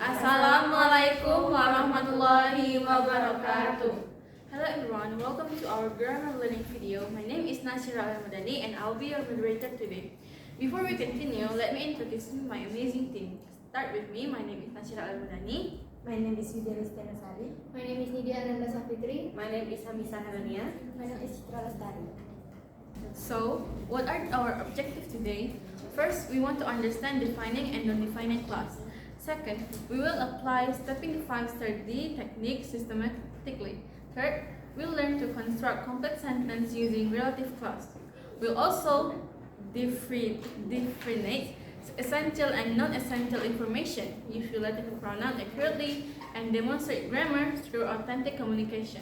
Assalamualaikum warahmatullahi wabarakatuh. Hello everyone, welcome to our grammar learning video. My name is Nasira Al-Madani and I'll be your moderator today. Before we continue, let me introduce my amazing team. Start with me, my name is Nasira Al-Madani. My name is Vidya Lestiana Sari. My name is Nidia Ananda Safitri. My name is Hamisa Helenia. My name is Citra Lestari. So, what are our objectives today? First, we want to understand defining and non-defining clause. Second, we will apply stepping the 5-star D technique systematically. Third, we'll learn to construct complex sentences using relative clause. We'll also differentiate essential and non-essential information, use relative pronoun accurately, and demonstrate grammar through authentic communication.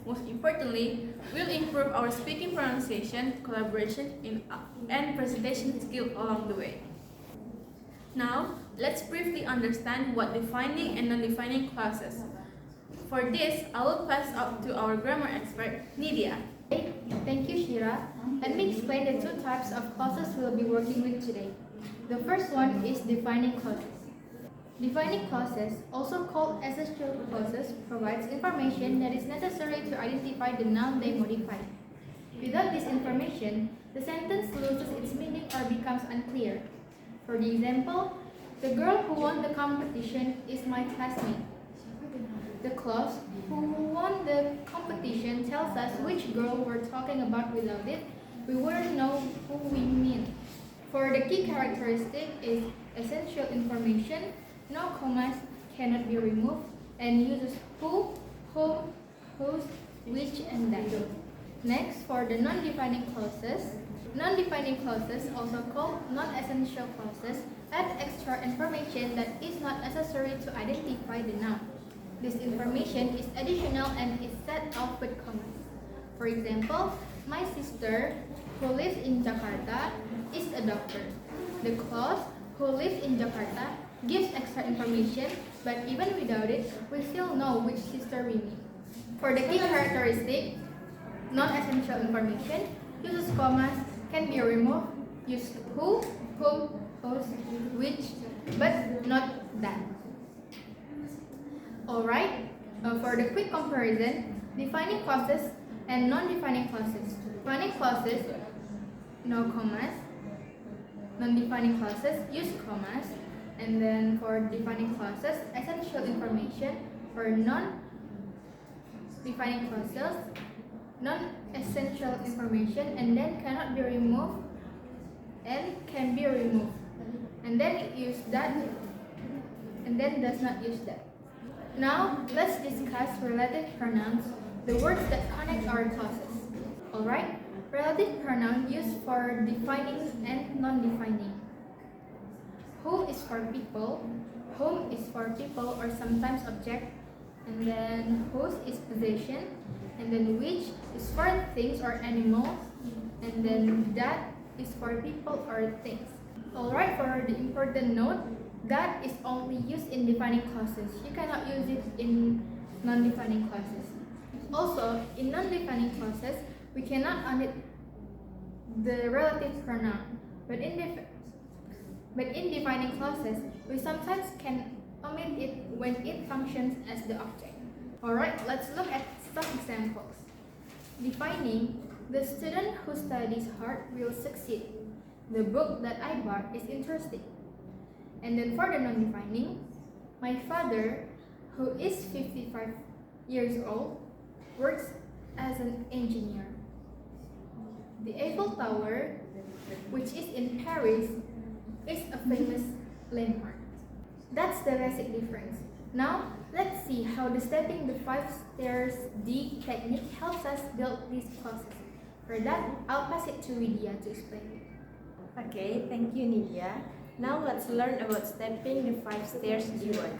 Most importantly, we'll improve our speaking pronunciation, collaboration, and presentation skill along the way. Now, let's briefly understand what defining and non-defining clauses. For this, I will pass up to our grammar expert, Nidia. Thank you, Shira. Let me explain the two types of clauses we'll be working with today. The first one is defining clauses. Defining clauses, also called essential clauses, provides information that is necessary to identify the noun they modify. Without this information, the sentence loses its meaning or becomes unclear. For the example, the girl who won the competition is my classmate. The clause who won the competition tells us which girl we're talking about. Without it, we wouldn't know who we mean. For the key characteristic is essential information, no commas cannot be removed, and uses who, whom, whose, which, and that. Next, for the non-defining clauses, also called non-essential clauses, add extra information that is not necessary to identify the noun. This information is additional and is set off with commas. For example, my sister, who lives in Jakarta, is a doctor. The clause who lives in Jakarta gives extra information, but even without it, we still know which sister we mean. For the key characteristic, non-essential information, uses commas, can be removed, use who, whom, whose, which, but not that. Alright, for the quick comparison, defining clauses and non-defining clauses. Defining clauses, no commas. Non-defining clauses, use commas. And then for defining clauses, essential information. For non-defining clauses, non-essential information, and then cannot be removed and can be removed. And then use that, and then does not use that. Now, let's discuss relative pronouns, the words that connect our clauses. Alright, relative pronoun used for defining and non-defining. Who is for people, whom is for people or sometimes object, and then whose is possession, and then which is for things or animals, and then that is for people or things. Alright, for the important note, that is only used in defining clauses. You cannot use it in non-defining clauses. Also, in non-defining clauses, we cannot omit the relative pronoun, but in defining clauses, we sometimes can omit it when it functions as the object. Alright, let's look at some examples. Defining, the student who studies hard will succeed. The book that I bought is interesting. And then for the non-defining, my father, who is 55 years old, works as an engineer. The Eiffel Tower, which is in Paris, is a famous landmark. That's the basic difference. Now, let's see how the stepping the 5 stairs D technique helps us build these clauses. For that, I'll pass it to Vidya to explain. Okay, thank you, Nidia. Now let's learn about stepping the 5 stairs D work,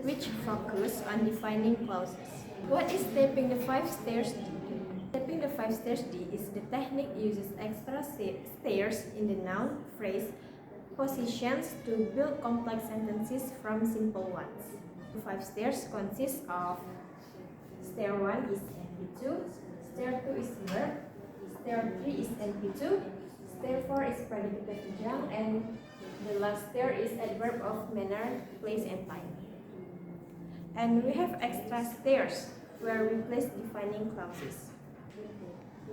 which focus on defining clauses. What is stepping the 5 stairs D? Stepping the 5 stairs D is the technique uses extra stairs in the noun, phrase, positions to build complex sentences from simple ones. The 5 stairs consist of stair 1 is NP2, stair 2 is verb, stair 3 is NP2, stair 4 is predicative conjunct, and the last stair is adverb of manner, place, and time. And we have extra stairs where we place defining clauses.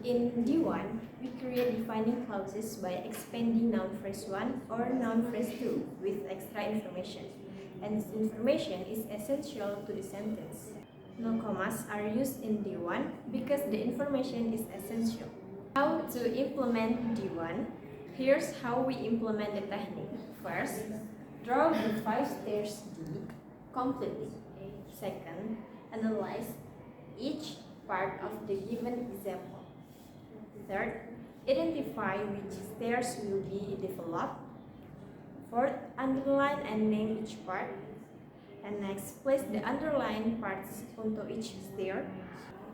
In D1, we create defining clauses by expanding noun phrase 1 or noun phrase 2 with extra information. And this information is essential to the sentence. No commas are used in D1 because the information is essential. How to implement D1? Here's how we implement the technique. First, draw the 5 stairs D completely. Second, analyze each part of the given example. Third, identify which stairs will be developed. Fourth, underline and name each part. And next, place the underlined parts onto each stair.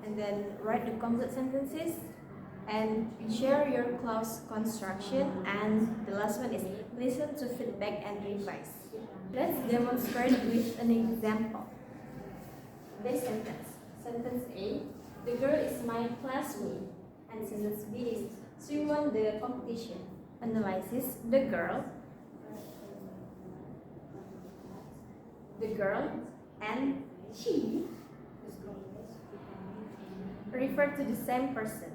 And then write the complete sentences. And share your clause construction. And the last one is listen to feedback and revise. Let's demonstrate with an example. This sentence. Sentence A, the girl is my classmate. And sentence B is she won the competition. Analysis the girl, and she refer to the same person.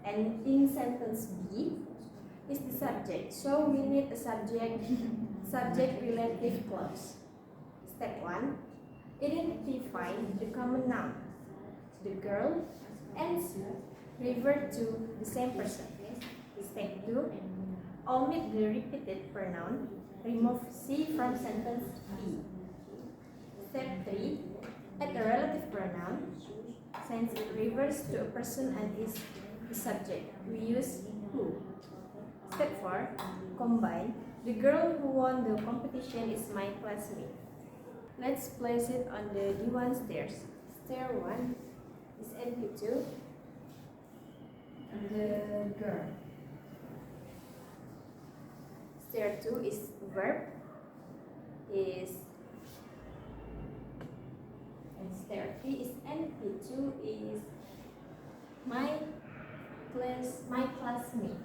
And in sentence B is the subject. So we need a subject relative clause. Step 1, identify the common noun. The girl and she refer to the same person. Step 2, omit the repeated pronoun. Remove she from sentence B. Step 3, add a relative pronoun. Since it refers to a person and is the subject, we use who. Step 4, combine. The girl who won the competition is my classmate. Let's place it on the D1 stairs. Stair 1 is NP2, the girl. Stair 2 is verb, and stair 3 is NP2 is my classmate.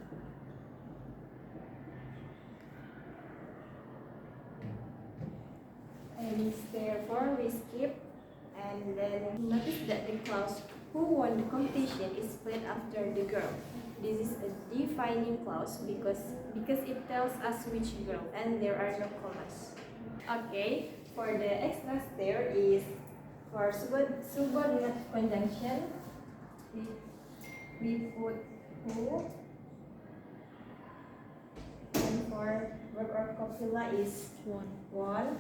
And therefore we skip, and then notice that the clause who won the competition is split after the girl. This is a defining clause because it tells us which girl, and there are no commas. Okay, for the extra stair is for subordinate conjunction. We put who, and for verb or copula is one.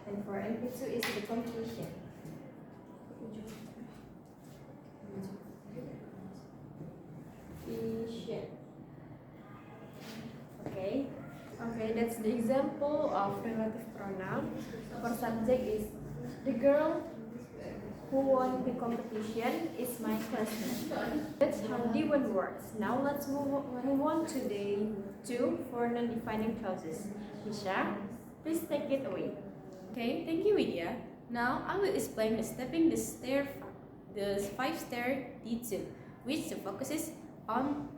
And for NP2 is the completion. Okay, that's the example of relative pronoun. For subject is the girl who won the competition is my classmate. That's how D1 works. Now let's move on to the 2 for non-defining clauses. Misha, please take it away. Okay, thank you, Vidya. Now I will explain the stepping the 5-stair D2, which focuses on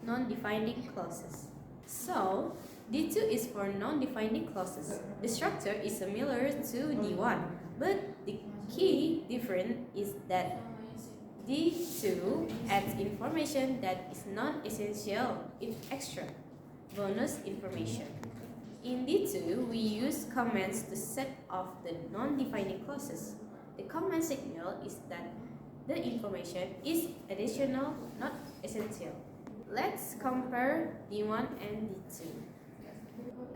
non-defining clauses. So, D2 is for non-defining clauses. The structure is similar to D1, but the key difference is that D2 adds information that is non-essential with extra bonus information. In D2, we use comments to set off the non-defining clauses. The comment signal is that the information is additional, not essential. Let's compare D1 and D2.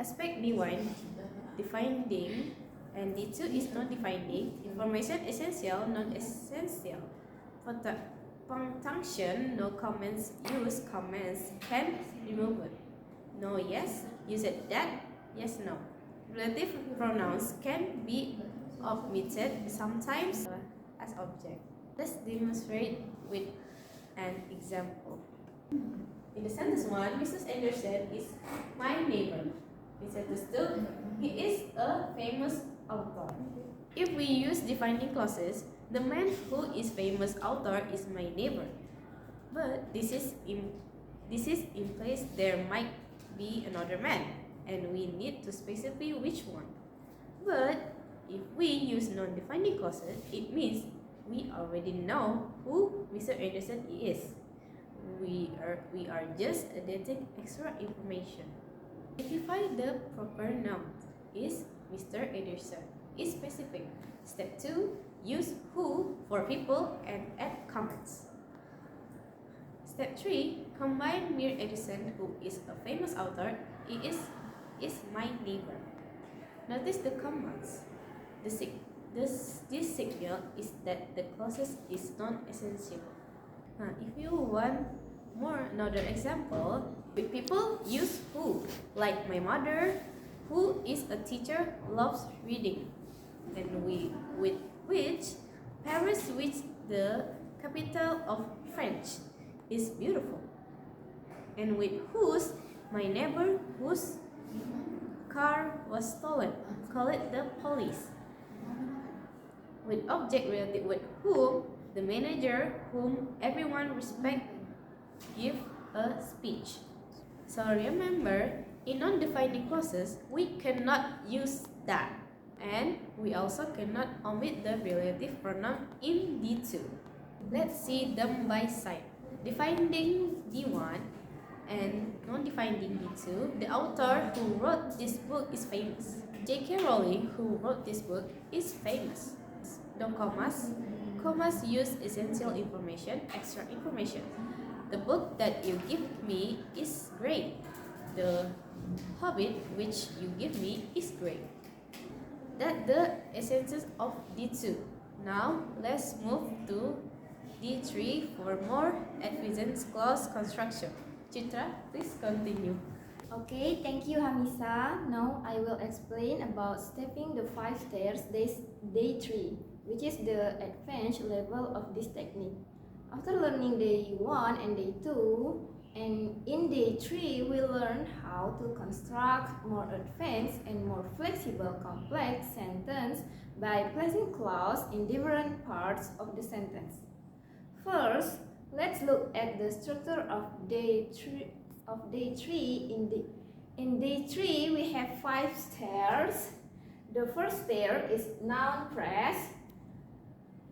Aspect D1 defining and D2 is not defining. Information essential, non-essential. Punctuation, no comments, use comments, can remove it. No, yes, use it, that, yes, no. Relative pronouns can be omitted sometimes as object. Let's demonstrate with an example. In the sentence 1, Mrs. Anderson is my neighbor. In sentence 2, he is a famous author. If we use defining clauses, the man who is famous author is my neighbor. But this is in place there might be another man, and we need to specify which one. But If we use non-defining clauses, it means we already know who Mr. Anderson is. We are just adding extra information. Identify the proper noun. Is Mr. Anderson. Is specific. Step 2. Use who for people and add comments. Step 3. Combine Mir Edison, who is a famous author, is my neighbor. Notice the commas. This signal is that the clause is non-essential. If you want another example, with people use who, like my mother, who is a teacher, loves reading. And with which, Paris, which the capital of French, is beautiful. And with whose, my neighbor, whose car was stolen, call it the police. With object related with whom, the manager, whom everyone respects, give a speech. So remember, in non-defining clauses, we cannot use that. And we also cannot omit the relative pronoun in D2. Let's see them by side. Defining D1 and non-defining D2, the author who wrote this book is famous. J.K. Rowling, who wrote this book, is famous. No commas. Commas use essential information, extra information. The book that you give me is great. The Hobbit which you give me is great. That's the essence of D2. Now let's move to D3 for more advanced clause construction. Chitra, please continue. Okay, thank you Hamisa. Now I will explain about stepping the 5 stairs day 3, which is the advanced level of this technique. After learning day 1 and day 2, and in day 3 we learn how to construct more advanced and more flexible complex sentence by placing clause in different parts of the sentence. First, let's look at the structure of day 3. In day 3 we have 5 stairs. The first stair is noun phrase,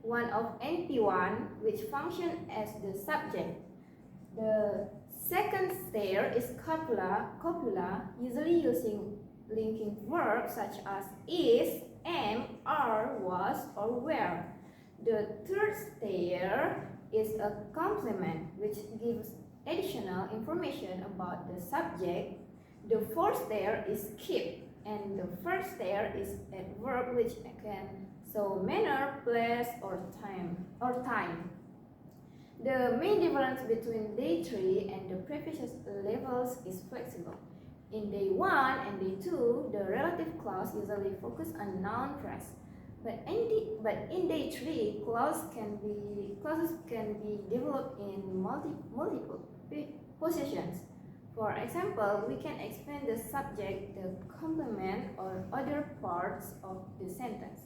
one of NP1, which function as the subject. The second stair is copula, usually using linking verbs such as is, am, are, was, or were. The third stair is a complement, which gives additional information about the subject. The fourth stair is keep, and the first stair is adverb, which can show manner, place, or time. The main difference between day 3 and the previous levels is flexible. In day 1 and day 2, the relative clause usually focus on noun phrase. But in day 3, clauses can be developed in multiple positions. For example, we can explain the subject, the complement, or other parts of the sentence.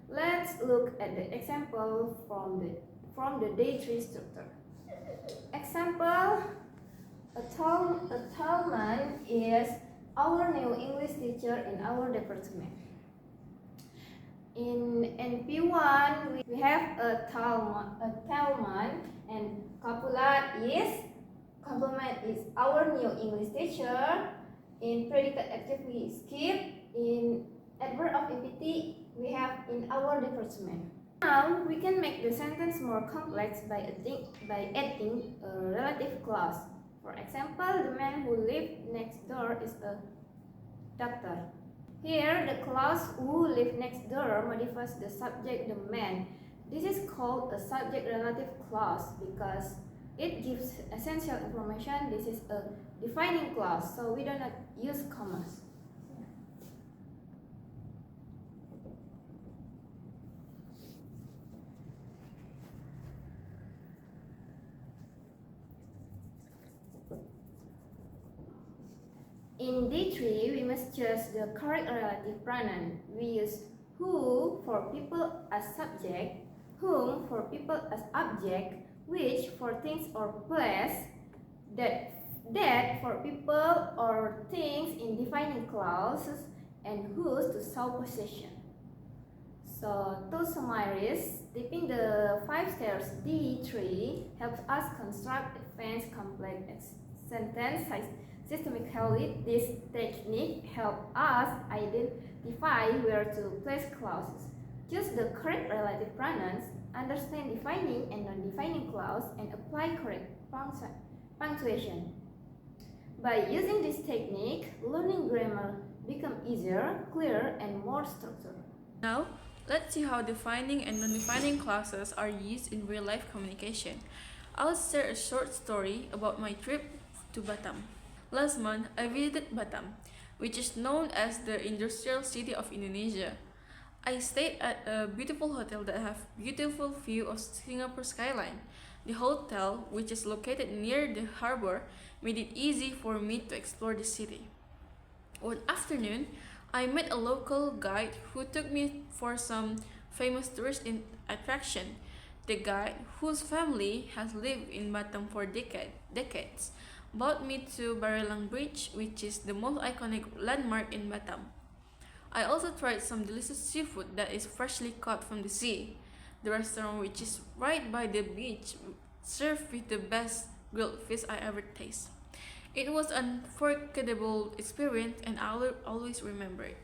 Let's look at the example from the day 3 structure. Example: a tall man is our new English teacher in our department. In NP1, we have a tall man, and copula is, complement is our new English teacher. In predicate adjective we skip. In adverb of empty we have in our department. Now we can make the sentence more complex by adding a relative clause. For example, the man who lives next door is a doctor. Here, the clause who lives next door modifies the subject, the man. This is called a subject relative clause because it gives essential information. This is a defining clause, so we do not use commas. In D3, we must choose the correct relative pronoun. We use who for people as subject, whom for people as object, which for things or place, that for people or things in defining clauses, and whose to show possession. So, to summarize, tipping the 5 stairs D3 helps us construct advanced complex sentence systematically. This technique helps us identify where to place clauses, choose the correct relative pronouns, understand defining and non-defining clause, and apply correct punctuation. By using this technique, learning grammar becomes easier, clearer, and more structured. Now, let's see how defining and non-defining clauses are used in real-life communication. I'll share a short story about my trip to Batam. Last month, I visited Batam, which is known as the industrial city of Indonesia. I stayed at a beautiful hotel that have beautiful view of Singapore skyline. The hotel, which is located near the harbor, made it easy for me to explore the city. One afternoon, I met a local guide who took me for some famous tourist attraction. The guide, whose family has lived in Batam for decades, brought me to Barelang Bridge, which is the most iconic landmark in Batam. I also tried some delicious seafood that is freshly caught from the sea. The restaurant, which is right by the beach, served with the best grilled fish I ever tasted. It was an unforgettable experience and I'll always remember it.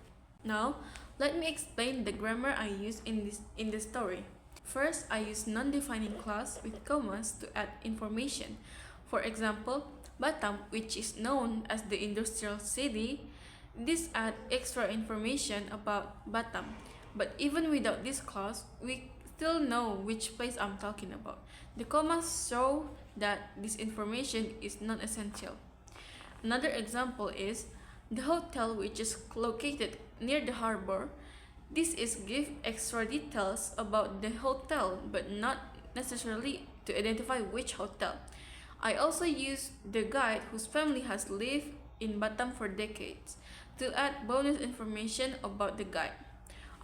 Now, let me explain the grammar I use in the story. First, I use non-defining clause with commas to add information. For example, Batam, which is known as the industrial city, this adds extra information about Batam. But even without this clause, we still know which place I'm talking about. The commas show that this information is non-essential. Another example is the hotel, which is located near the harbor. This is give extra details about the hotel but not necessarily to identify which hotel. I also use the guide whose family has lived in Batam for decades to add bonus information about the guide.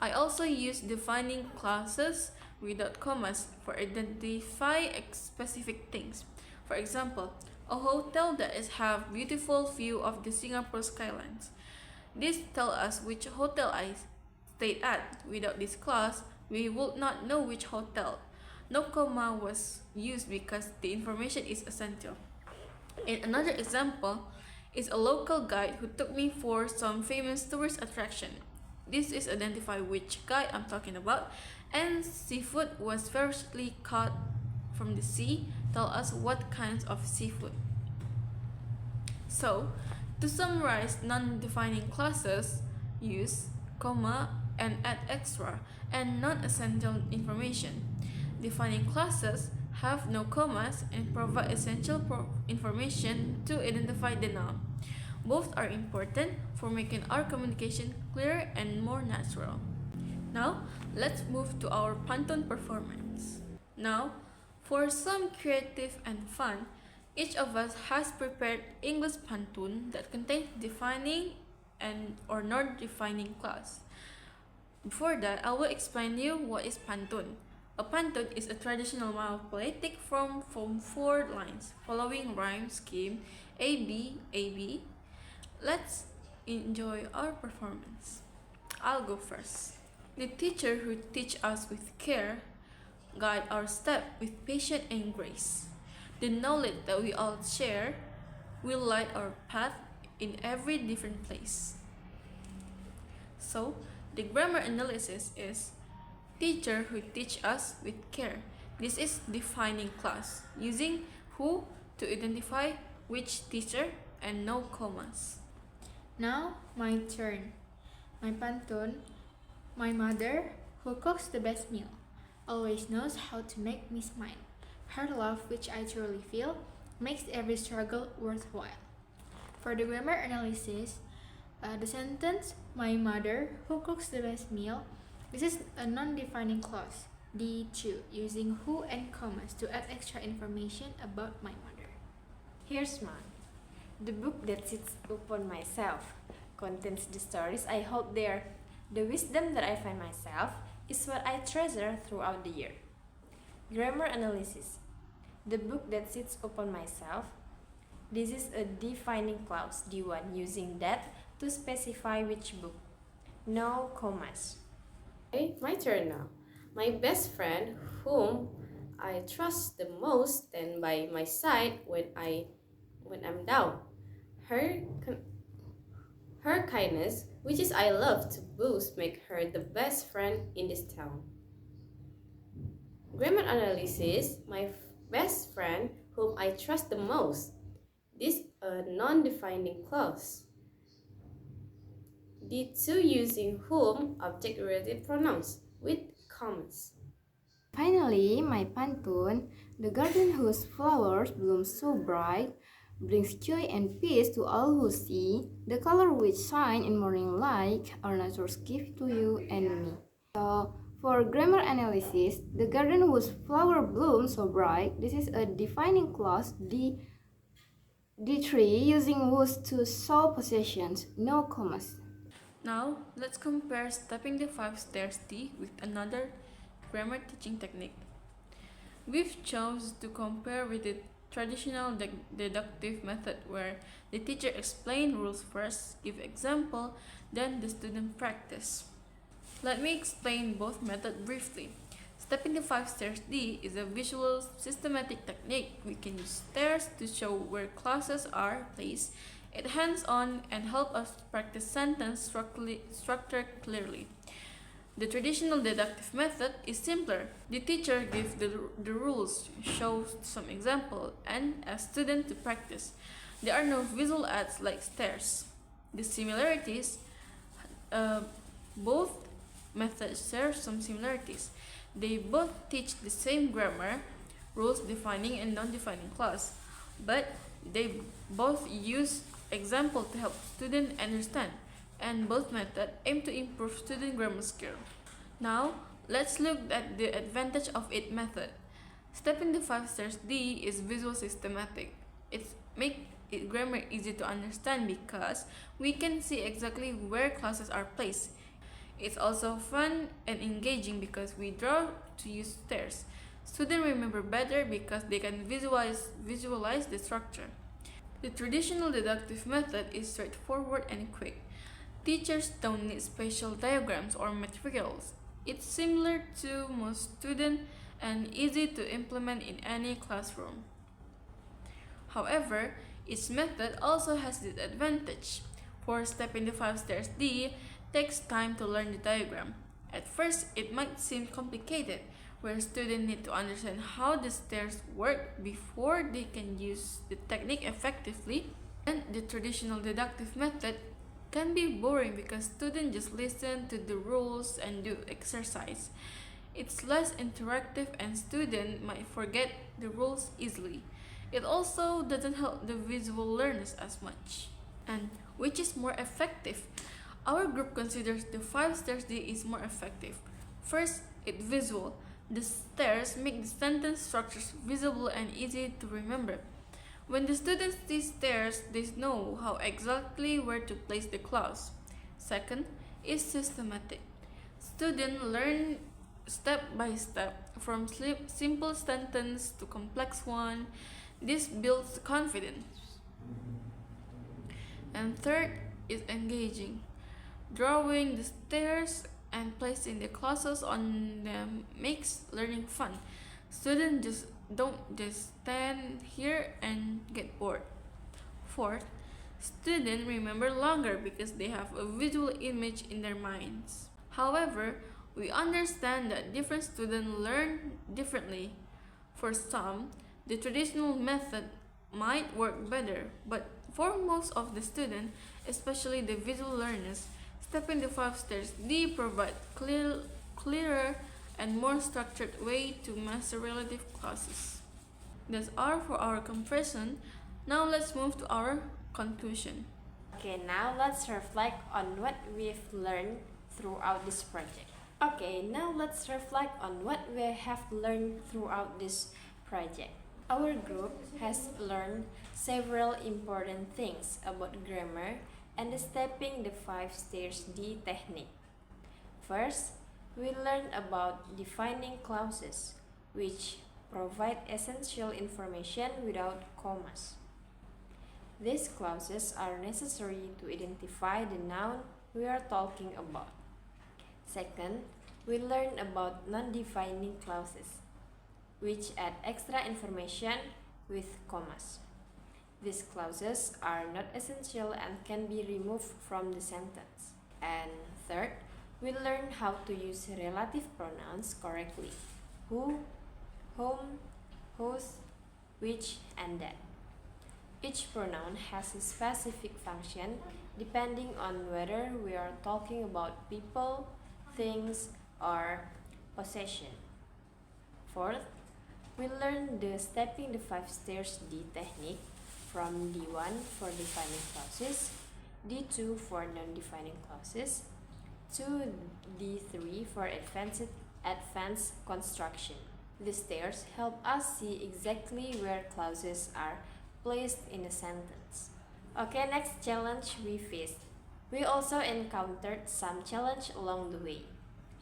I also use defining clauses without commas for identify specific things. For example, a hotel that have beautiful view of the Singapore skylines. This tells us which hotel I stayed at. Without this clause, we would not know which hotel. No comma was used because the information is essential. And another example is a local guide who took me for some famous tourist attraction. This is identify which guide I'm talking about, and seafood was freshly caught from the sea, tell us what kinds of seafood. So, to summarize non-defining clauses, use comma and add extra and non-essential information. Defining clauses have no commas and provide essential information to identify the noun. Both are important for making our communication clearer and more natural. Now, let's move to our pantun performance. Now, for some creative and fun, each of us has prepared English pantun that contains defining and or non-defining clause. Before that, I will explain you what is pantun. A pantun is a traditional mild poetic form from 4 lines, following rhyme scheme A-B, A-B. Let's enjoy our performance. I'll go first. The teacher who teach us with care, guide our step with patience and grace. The knowledge that we all share will light our path in every different place. So, the grammar analysis is teacher who teach us with care. This is defining clause, using who to identify which teacher and no commas. Now, my turn. My pantun. My mother, who cooks the best meal, always knows how to make me smile. Her love, which I truly feel, makes every struggle worthwhile. For the grammar analysis, the sentence, my mother, who cooks the best meal, this is a non-defining clause, D2, using who and commas to add extra information about my mother. Here's mine. The book that sits upon myself contains the stories I hold dear. The wisdom that I find myself is what I treasure throughout the year. Grammar analysis. The book that sits upon myself. This is a defining clause, D1, using that to specify which book. No commas. Okay, my turn now. My best friend, whom I trust the most, stand by my side when I'm down. Her her kindness, which is I love to boast, make her the best friend in this town. Grammar analysis, my best friend, whom I trust the most. This a non-defining clause. The two using whom object relative pronouns with commas. Finally, my pantun, the garden whose flowers bloom so bright, brings joy and peace to all who see, the color which shine in morning light, are nature's gift to you and me. So, for grammar analysis, the garden whose flower blooms so bright, this is a defining clause, D3, using whose to show possessions, no commas. Now, let's compare stepping the 5 stairs D with another grammar teaching technique. We've chose to compare with the traditional deductive method where the teacher explains rules first, give example, then the student practice. Let me explain both methods briefly. Stepping the 5 stairs D is a visual systematic technique. We can use stairs to show where clauses are placed. It hands-on and help us practice sentence structure clearly. The traditional deductive method is simpler. The teacher gives the rules, shows some example, and asks student to practice. There are no visual aids like stairs. The similarities, both methods share some similarities. They both teach the same grammar, rules defining and non-defining clause, but they both use example to help student understand, and both methods aim to improve student grammar skill. Now, let's look at the advantage of each method. Stepping the 5 stairs D is visual systematic. It makes grammar easy to understand because we can see exactly where clauses are placed. It's also fun and engaging because we draw to use stairs. Students remember better because they can visualize the structure. The traditional deductive method is straightforward and quick. Teachers don't need special diagrams or materials. It's similar to most students and easy to implement in any classroom. However, each method also has disadvantage. For stepping the 5 stairs D takes time to learn the diagram. At first, it might seem complicated, where students need to understand how the stairs work before they can use the technique effectively. And the traditional deductive method can be boring because students just listen to the rules and do exercise. It's less interactive and students might forget the rules easily. It also doesn't help the visual learners as much. And which is more effective? Our group considers the 5 stairs D is more effective. First, it's visual. The stairs make the sentence structures visible and easy to remember. When the students see stairs, they know how exactly where to place the clause. Second, is systematic. Students learn step by step from simple sentence to complex one. This builds confidence. And third is engaging. Drawing the stairs and placing the clauses on them makes learning fun. Students don't just stand here and get bored. Fourth, students remember longer because they have a visual image in their minds. However, we understand that different students learn differently. For some, the traditional method might work better, but for most of the students, especially the visual learners, stepping the 5 stairs D provide clearer and more structured way to master relative clauses. That's all for our comparison. Now let's move to our conclusion. Okay, now let's reflect on what we've learned throughout this project. Okay, now let's reflect on what we have learned throughout this project. Our group has learned several important things about grammar and the stepping the 5 stairs D technique. First, we learned about defining clauses, which provide essential information without commas. These clauses are necessary to identify the noun we are talking about. Second, we learn about non-defining clauses, which add extra information with commas. These clauses are not essential and can be removed from the sentence. And third, we learn how to use relative pronouns correctly: who, whom, whose, which, and that. Each pronoun has a specific function depending on whether we are talking about people, things, or possession. Fourth, we learn the stepping the 5 stairs D technique from D1 for defining clauses, D2 for non-defining clauses, to D3 for advanced construction. The stairs help us see exactly where clauses are placed in a sentence. Okay, next challenge we faced. We also encountered some challenge along the way.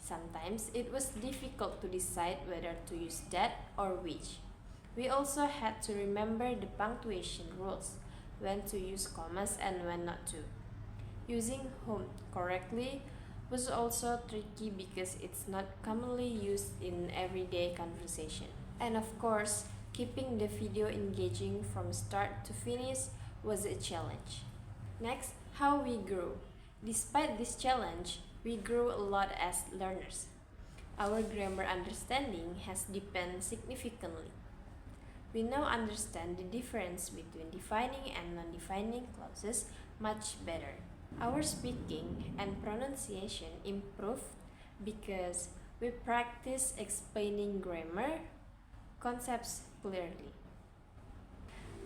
Sometimes it was difficult to decide whether to use that or which. We also had to remember the punctuation rules, when to use commas and when not to. Using whom correctly was also tricky because it's not commonly used in everyday conversation. And of course, keeping the video engaging from start to finish was a challenge. Next, how we grew. Despite this challenge, we grew a lot as learners. Our grammar understanding has deepened significantly. We now understand the difference between defining and non-defining clauses much better. Our speaking and pronunciation improved because we practice explaining grammar concepts clearly.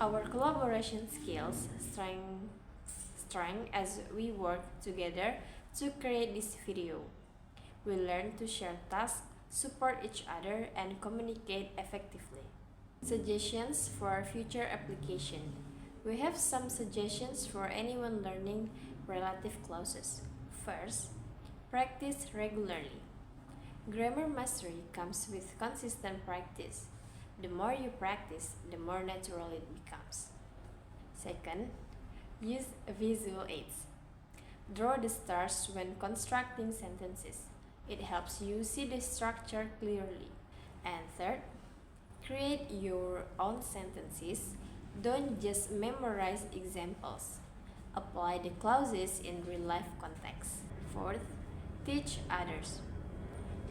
Our collaboration skills strengthened as we work together to create this video. We learn to share tasks, support each other, and communicate effectively. Suggestions for future application. We have some suggestions for anyone learning relative clauses. First, practice regularly. Grammar mastery comes with consistent practice. The more you practice, the more natural it becomes. Second, use visual aids. Draw the stars when constructing sentences. It helps you see the structure clearly. And third, create your own sentences. Don't just memorize examples. Apply the clauses in real-life context. Fourth, teach others.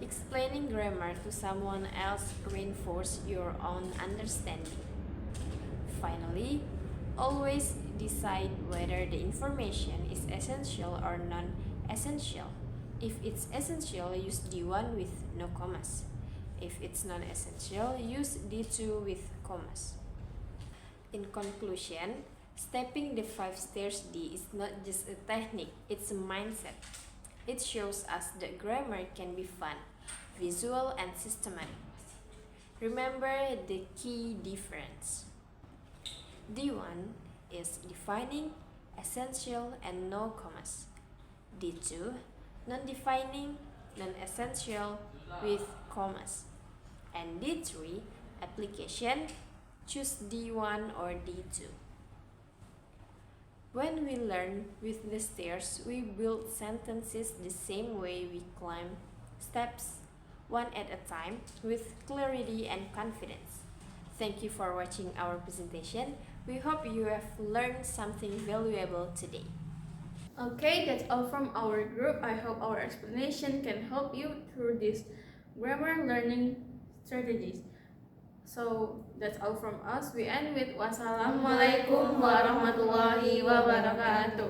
Explaining grammar to someone else reinforces your own understanding. Finally, always decide whether the information is essential or non-essential. If it's essential, use D1 with no commas. If it's non-essential, use D2 with commas. In conclusion, stepping the 5 stairs D is not just a technique, it's a mindset. It shows us that grammar can be fun, visual, and systematic. Remember the key difference. D1 is defining, essential, and no commas. D2, non-defining, non-essential, with commas. And D3, application, choose D1 or D2. When we learn with the stairs, we build sentences the same way we climb steps, one at a time, with clarity and confidence. Thank you for watching our presentation. We hope you have learned something valuable today. Okay, that's all from our group. I hope our explanation can help you through these grammar learning strategies. So that's all from us. We end with wassalamualaikum warahmatullahi wabarakatuh.